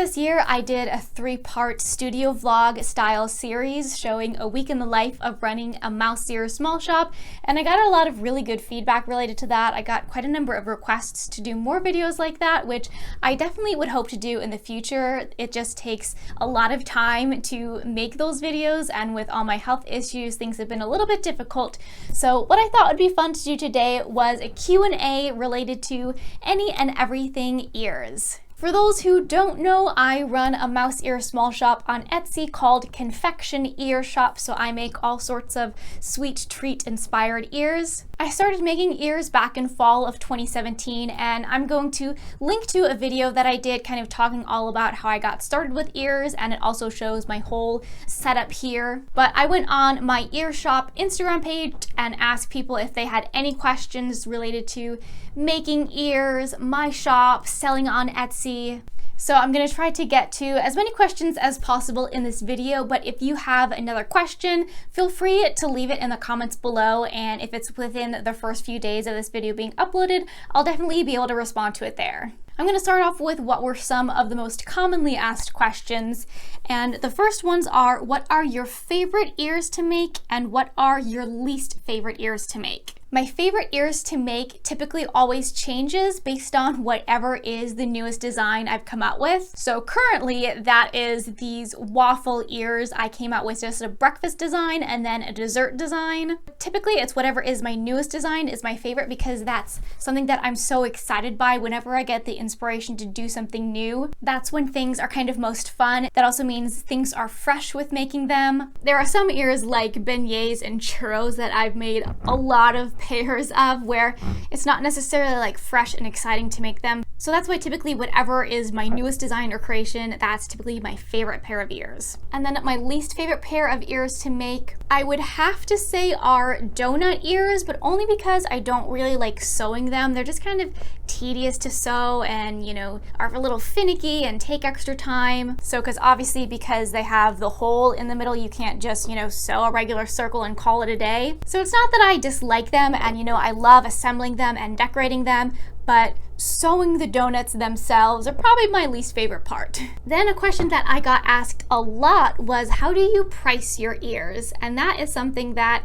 this year, I did a 3-part studio vlog style series showing a week in the life of running a mouse ear small shop, and I got a lot of really good feedback related to that. I got quite a number of requests to do more videos like that, which I definitely would hope to do in the future. It just takes a lot of time to make those videos, and with all my health issues, things have been a little bit difficult. So what I thought would be fun to do today was a Q&A related to any and everything ears. For those who don't know, I run a mouse ear small shop on Etsy called Confectionear shop, so I make all sorts of sweet treat inspired ears. I started making ears back in fall of 2017, and I'm going to link to a video that I did kind of talking all about how I got started with ears, and it also shows my whole setup here. But I went on my ear shop Instagram page and asked people if they had any questions related to making ears, my shop, selling on Etsy. So I'm going to try to get to as many questions as possible in this video, but if you have another question, feel free to leave it in the comments below, and if it's within the first few days of this video being uploaded, I'll definitely be able to respond to it there. I'm going to start off with what were some of the most commonly asked questions, and the first ones are, what are your favorite ears to make and what are your least favorite ears to make? My favorite ears to make typically always changes based on whatever is the newest design I've come out with. So currently that is these waffle ears. I came out with just a breakfast design and then a dessert design. Typically it's whatever is my newest design is my favorite, because that's something that I'm so excited by whenever I get the inspiration to do something new. That's when things are kind of most fun. That also means things are fresh with making them. There are some ears like beignets and churros that I've made a lot of pairs of where it's not necessarily like fresh and exciting to make them. So that's why typically whatever is my newest design or creation, that's typically my favorite pair of ears. And then my least favorite pair of ears to make, I would have to say are donut ears, but only because I don't really like sewing them. They're just kind of tedious to sew and, you know, are a little finicky and take extra time. So because they have the hole in the middle, you can't just, you know, sew a regular circle and call it a day. So it's not that I dislike them, and, you know, I love assembling them and decorating them, but sewing the donuts themselves are probably my least favorite part. Then a question that I got asked a lot was, how do you price your ears? And that is something that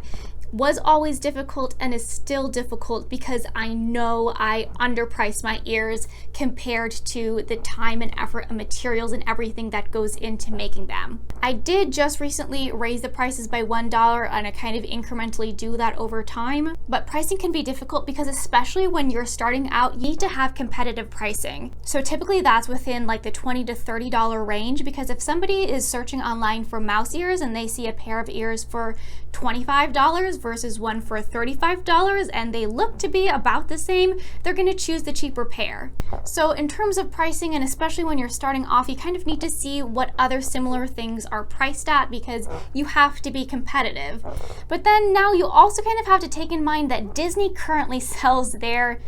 was always difficult and is still difficult, because I know I underprice my ears compared to the time and effort and materials and everything that goes into making them. I did just recently raise the prices by $1, and I kind of incrementally do that over time, but pricing can be difficult because especially when you're starting out, you need to have competitive pricing. So typically that's within like the $20 to $30 range, because if somebody is searching online for mouse ears and they see a pair of ears for $25 versus one for $35 and they look to be about the same, they're going to choose the cheaper pair. So in terms of pricing, and especially when you're starting off, you kind of need to see what other similar things are priced at, because you have to be competitive. But then now you also kind of have to take in mind that Disney currently sells their,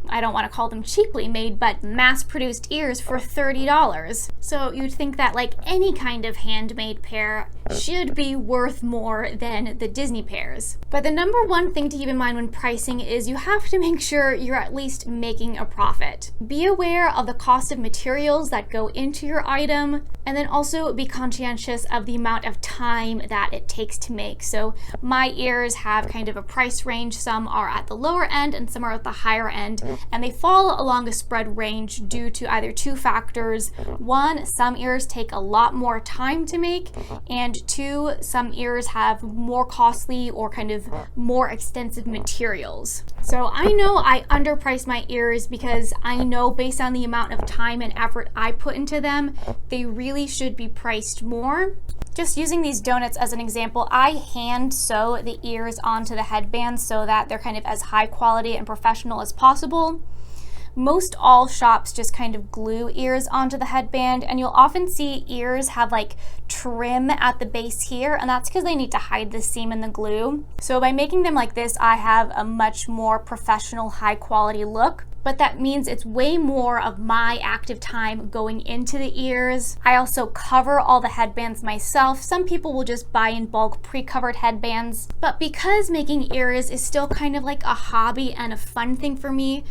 I don't want to call them cheaply made, but mass-produced ears for $30. So you'd think that like any kind of handmade pair should be worth more than the Disney pairs. But the number one thing to keep in mind when pricing is you have to make sure you're at least making a profit. Be aware of the cost of materials that go into your item, and then also be conscientious of the amount of time that it takes to make. So my ears have kind of a price range. Some are at the lower end and some are at the higher end, and they fall along a spread range due to either two factors. One, some ears take a lot more time to make, and two, some ears have more costly or kind of more extensive materials. So I know I underprice my ears because I know based on the amount of time and effort I put into them, they really should be priced more. Just using these donuts as an example, I hand sew the ears onto the headbands so that they're kind of as high quality and professional as possible. Most all shops just kind of glue ears onto the headband, and you'll often see ears have like trim at the base here, and that's because they need to hide the seam in the glue. So by making them like this, I have a much more professional, high quality look. But that means it's way more of my active time going into the ears. I also cover all the headbands myself. Some people will just buy in bulk pre-covered headbands. But because making ears is still kind of like a hobby and a fun thing for me,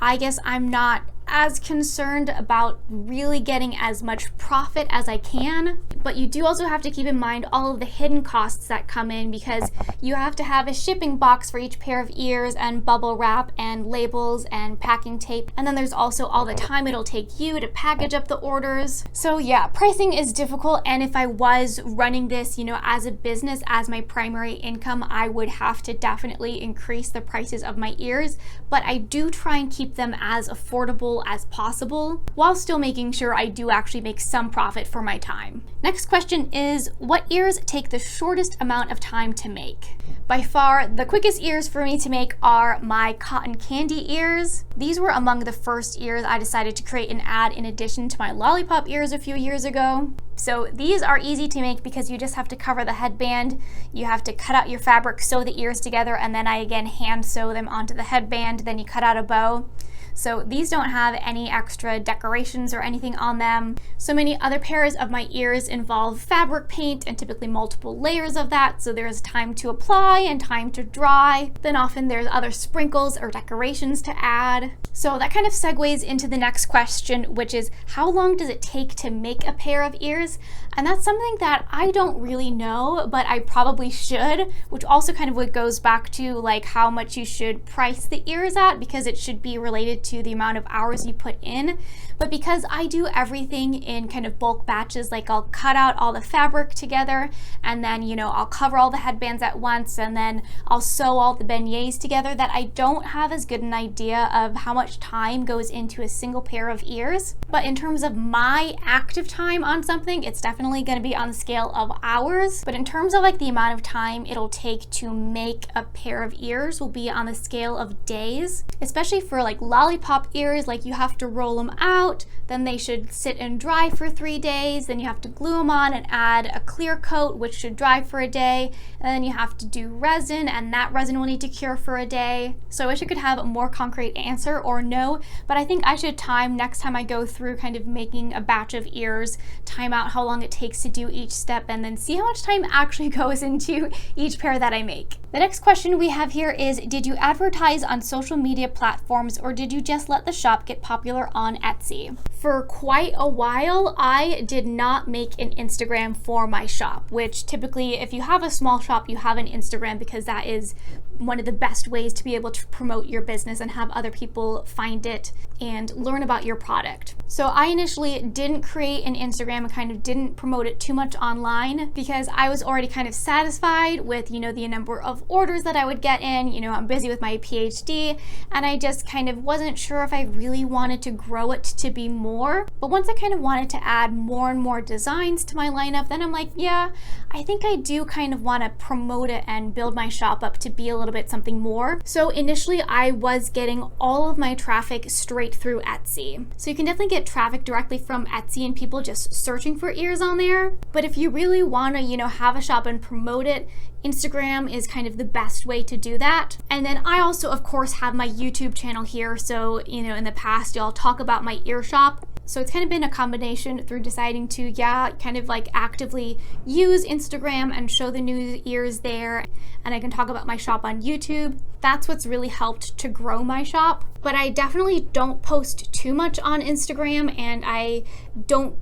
I guess I'm not as concerned about really getting as much profit as I can, but you do also have to keep in mind all of the hidden costs that come in, because you have to have a shipping box for each pair of ears and bubble wrap and labels and packing tape, and then there's also all the time it'll take you to package up the orders. So yeah, pricing is difficult, and if I was running this, as a business, as my primary income, I would have to definitely increase the prices of my ears, but I do try and keep them as affordable as possible while still making sure I do actually make some profit for my time. Next question is, what ears take the shortest amount of time to make? By far, the quickest ears for me to make are my cotton candy ears. These were among the first ears I decided to create an ad in addition to my lollipop ears a few years ago. So these are easy to make because you just have to cover the headband, you have to cut out your fabric, sew the ears together, and then I again hand sew them onto the headband, then you cut out a bow. So these don't have any extra decorations or anything on them. So many other pairs of my ears involve fabric paint and typically multiple layers of that, so there's time to apply and time to dry. Then often there's other sprinkles or decorations to add. So that kind of segues into the next question, which is, how long does it take to make a pair of ears? And that's something that I don't really know, but I probably should, which also kind of what goes back to like how much you should price the ears at, because it should be related to the amount of hours you put in. But because I do everything in kind of bulk batches, like I'll cut out all the fabric together, and then I'll cover all the headbands at once, and then I'll sew all the beignets together, that I don't have as good an idea of how much time goes into a single pair of ears. But in terms of my active time on something, it's definitely going to be on the scale of hours. But in terms of like the amount of time it'll take to make a pair of ears will be on the scale of days, especially for like lollipop ears. Like you have to roll them out, then they should sit and dry for 3 days, then you have to glue them on and add a clear coat, which should dry for a day, and then you have to do resin, and that resin will need to cure for a day. So I wish I could have a more concrete answer or no, but I think I should time next time I go through kind of making a batch of ears, time out how long it takes to do each step, and then see how much time actually goes into each pair that I make. The next question we have here is, did you advertise on social media platforms, or did you just let the shop get popular on Etsy? For quite a while, I did not make an Instagram for my shop, which typically, if you have a small shop, you have an Instagram, because that is one of the best ways to be able to promote your business and have other people find it and learn about your product. So I initially didn't create an Instagram and kind of didn't promote it too much online, because I was already kind of satisfied with, the number of orders that I would get in. I'm busy with my PhD, and I just kind of wasn't sure if I really wanted to grow it to be more. But once I kind of wanted to add more and more designs to my lineup, then I'm like, yeah, I think I do kind of want to promote it and build my shop up to be a little bit something more. So initially I was getting all of my traffic straight through Etsy. So you can definitely get traffic directly from Etsy and people just searching for ears on there. But if you really want to, have a shop and promote it, Instagram is kind of the best way to do that. And then I also, of course, have my YouTube channel here. So, in the past, I'll talk about my ear shop. So it's kind of been a combination through deciding to, kind of like actively use Instagram and show the new ears there. And I can talk about my shop on YouTube. That's what's really helped to grow my shop. But I definitely don't post too much on Instagram, and I don't,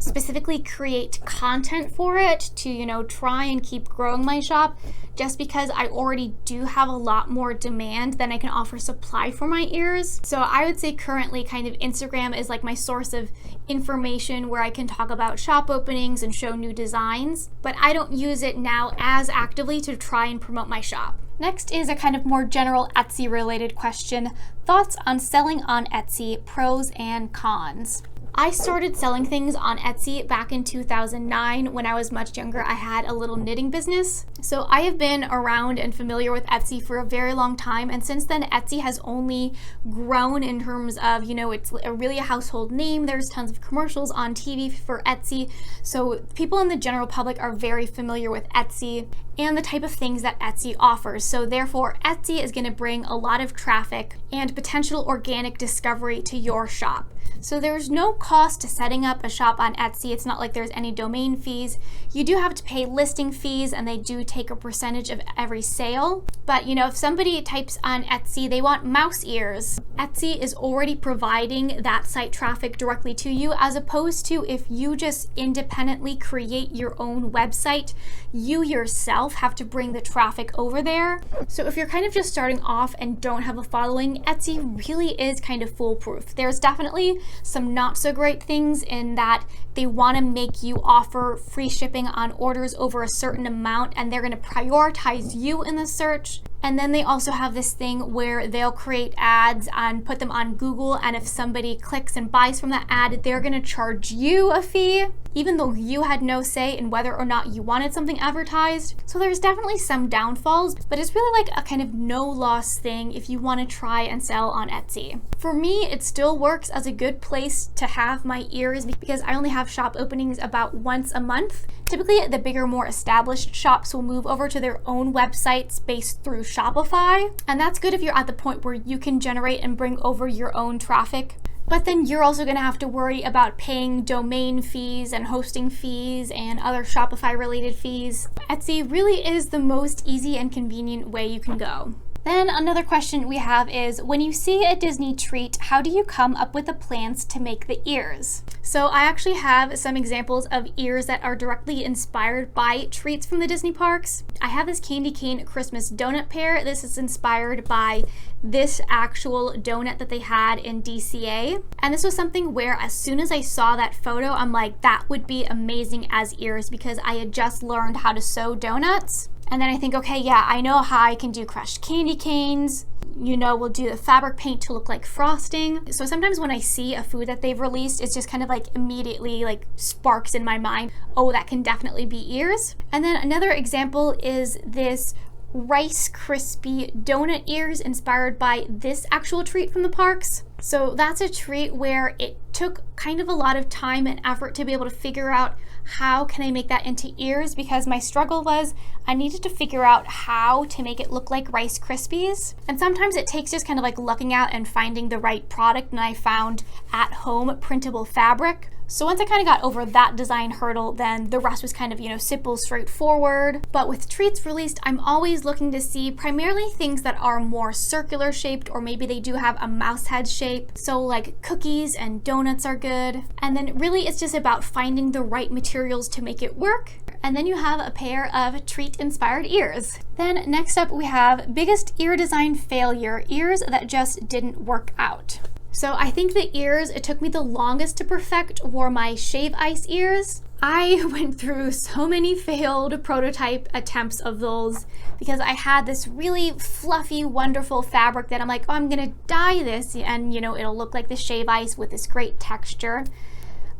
specifically create content for it to, try and keep growing my shop, just because I already do have a lot more demand than I can offer supply for my ears. So I would say currently kind of Instagram is like my source of information where I can talk about shop openings and show new designs, but I don't use it now as actively to try and promote my shop. Next is a kind of more general Etsy related question. Thoughts on selling on Etsy, pros and cons? I started selling things on Etsy back in 2009 when I was much younger. I had a little knitting business. So I have been around and familiar with Etsy for a very long time. And since then, Etsy has only grown in terms of, it's really a household name. There's tons of commercials on TV for Etsy. So people in the general public are very familiar with Etsy. and the type of things that Etsy offers. So therefore, Etsy is going to bring a lot of traffic and potential organic discovery to your shop. So there's no cost to setting up a shop on Etsy. It's not like there's any domain fees. You do have to pay listing fees, and they do take a percentage of every sale. But you know, if somebody types on Etsy, they want mouse ears, Etsy is already providing that site traffic directly to you, as opposed to if you just independently create your own website, you yourself have to bring the traffic over there. So if you're kind of just starting off and don't have a following, Etsy really is kind of foolproof. There's definitely some not so great things in that they want to make you offer free shipping on orders over a certain amount, and they're going to prioritize you in the search. And then they also have this thing where they'll create ads and put them on Google, and if somebody clicks and buys from that ad, they're going to charge you a fee, even though you had no say in whether or not you wanted something advertised. So there's definitely some downfalls, but it's really like a kind of no loss thing if you want to try and sell on Etsy. For me, it still works as a good place to have my ears because I only have shop openings about once a month. Typically, the bigger, more established shops will move over to their own websites based through Shopify. And that's good if you're at the point where you can generate and bring over your own traffic. But then you're also going to have to worry about paying domain fees and hosting fees and other Shopify related fees. Etsy really is the most easy and convenient way you can go. Then another question we have is, when you see a Disney treat, how do you come up with the plans to make the ears? So I actually have some examples of ears that are directly inspired by treats from the Disney parks. I have this candy cane Christmas donut pair. This is inspired by this actual donut that they had in DCA. And this was something where as soon as I saw that photo, I'm like, that would be amazing as ears because I had just learned how to sew donuts. And then I think, okay, yeah, I know how I can do crushed candy canes. You know, we'll do the fabric paint to look like frosting. So sometimes when I see a food that they've released, it's just kind of like immediately like sparks in my mind. Oh, that can definitely be ears. And then another example is this Rice Krispie donut ears inspired by this actual treat from the parks. So that's a treat where it took kind of a lot of time and effort to be able to figure out how can I make that into ears, because my struggle was I needed to figure out how to make it look like Rice Krispies. And sometimes it takes just kind of like looking out and finding the right product, and I found at home printable fabric. So once I kind of got over that design hurdle, then the rest was kind of, simple, straightforward. But with treats released, I'm always looking to see primarily things that are more circular shaped, or maybe they do have a mouse head shape. So like cookies and donuts are good. And then really it's just about finding the right materials to make it work. And then you have a pair of treat inspired ears. Then next up we have biggest ear design failure, ears that just didn't work out. So I think the ears it took me the longest to perfect were my shave ice ears. I went through so many failed prototype attempts of those because I had this really fluffy, wonderful fabric that I'm like, oh, I'm gonna dye this and it'll look like the shave ice with this great texture.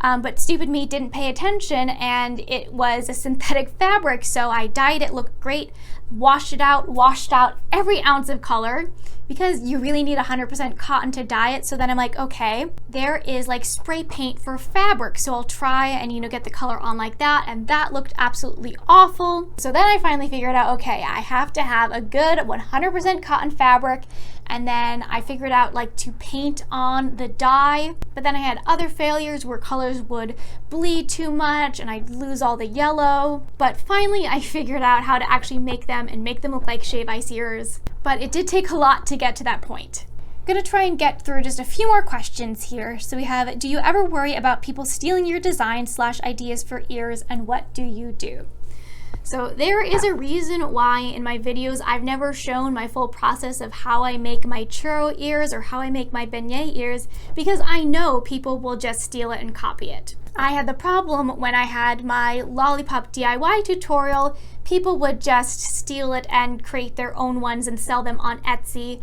But stupid me didn't pay attention and it was a synthetic fabric, so I dyed it, looked great, washed out every ounce of color because you really need 100% cotton to dye it. So then I'm like, okay, there is like spray paint for fabric, so I'll try and get the color on like that, and that looked absolutely awful. So then I finally figured out, okay, I have to have a good 100% cotton fabric, and then I figured out like to paint on the dye, but then I had other failures where colors would bleed too much and I'd lose all the yellow. But finally I figured out how to actually make them and make them look like shave ice ears. But it did take a lot to get to that point. I'm gonna try and get through just a few more questions here. So we have, do you ever worry about people stealing your design/ideas for ears, and what do you do? So there is a reason why in my videos I've never shown my full process of how I make my churro ears or how I make my beignet ears, because I know people will just steal it and copy it. I had the problem when I had my lollipop DIY tutorial. People would just steal it and create their own ones and sell them on Etsy.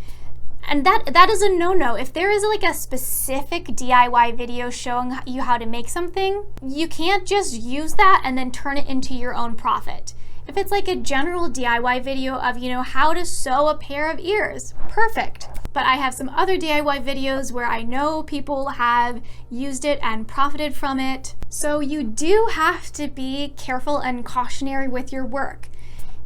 And that is a no-no. If there is like a specific DIY video showing you how to make something, you can't just use that and then turn it into your own profit. If it's like a general DIY video of, how to sew a pair of ears, perfect. But I have some other DIY videos where I know people have used it and profited from it. So you do have to be careful and cautionary with your work.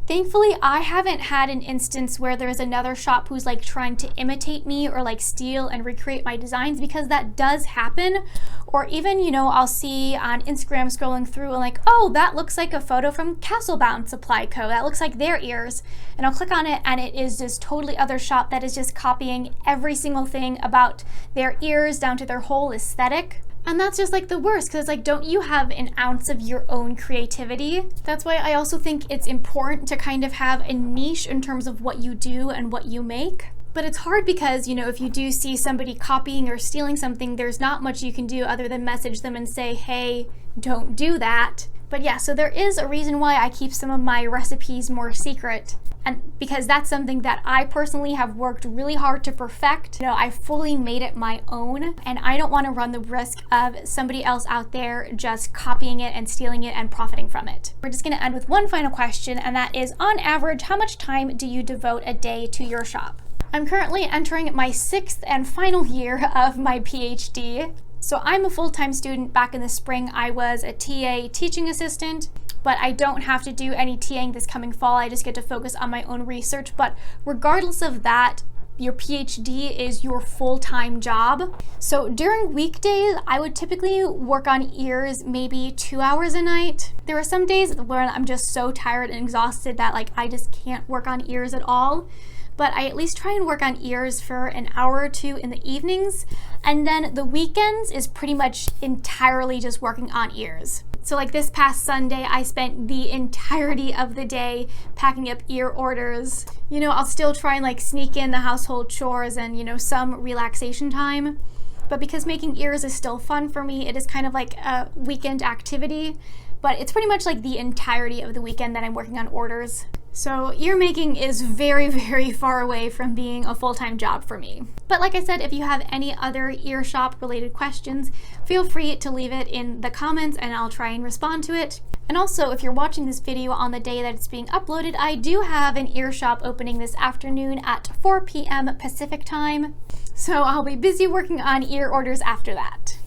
Thankfully, I haven't had an instance where there's another shop who's like trying to imitate me or like steal and recreate my designs, because that does happen. Or even, you know, I'll see on Instagram scrolling through and like, oh, that looks like a photo from Castlebound Supply Co. That looks like their ears. And I'll click on it and it is this totally other shop that is just copying every single thing about their ears down to their whole aesthetic. And that's just like the worst, because it's like, don't you have an ounce of your own creativity? That's why I also think it's important to kind of have a niche in terms of what you do and what you make. But it's hard because, you know, if you do see somebody copying or stealing something, there's not much you can do other than message them and say, hey, don't do that. But yeah, so there is a reason why I keep some of my recipes more secret. And because that's something that I personally have worked really hard to perfect. You know, I fully made it my own, and I don't want to run the risk of somebody else out there just copying it and stealing it and profiting from it. We're just going to end with one final question, and that is, on average, how much time do you devote a day to your shop? I'm currently entering my 6th and final year of my PhD. So I'm a full-time student. Back in the spring, I was a TA teaching assistant, but I don't have to do any TAing this coming fall. I just get to focus on my own research. But regardless of that, your PhD is your full-time job. So during weekdays, I would typically work on ears maybe 2 hours a night. There are some days where I'm just so tired and exhausted that like I just can't work on ears at all. But I at least try and work on ears for an hour or two in the evenings. And then the weekends is pretty much entirely just working on ears. So like this past Sunday, I spent the entirety of the day packing up ear orders. You know, I'll still try and like sneak in the household chores and, you know, some relaxation time. But because making ears is still fun for me, it is kind of like a weekend activity. But it's pretty much like the entirety of the weekend that I'm working on orders. So ear making is very, very far away from being a full-time job for me. But like I said, if you have any other ear shop related questions, feel free to leave it in the comments and I'll try and respond to it. And also, if you're watching this video on the day that it's being uploaded, I do have an ear shop opening this afternoon at 4 p.m. Pacific time. So I'll be busy working on ear orders after that.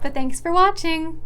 But thanks for watching.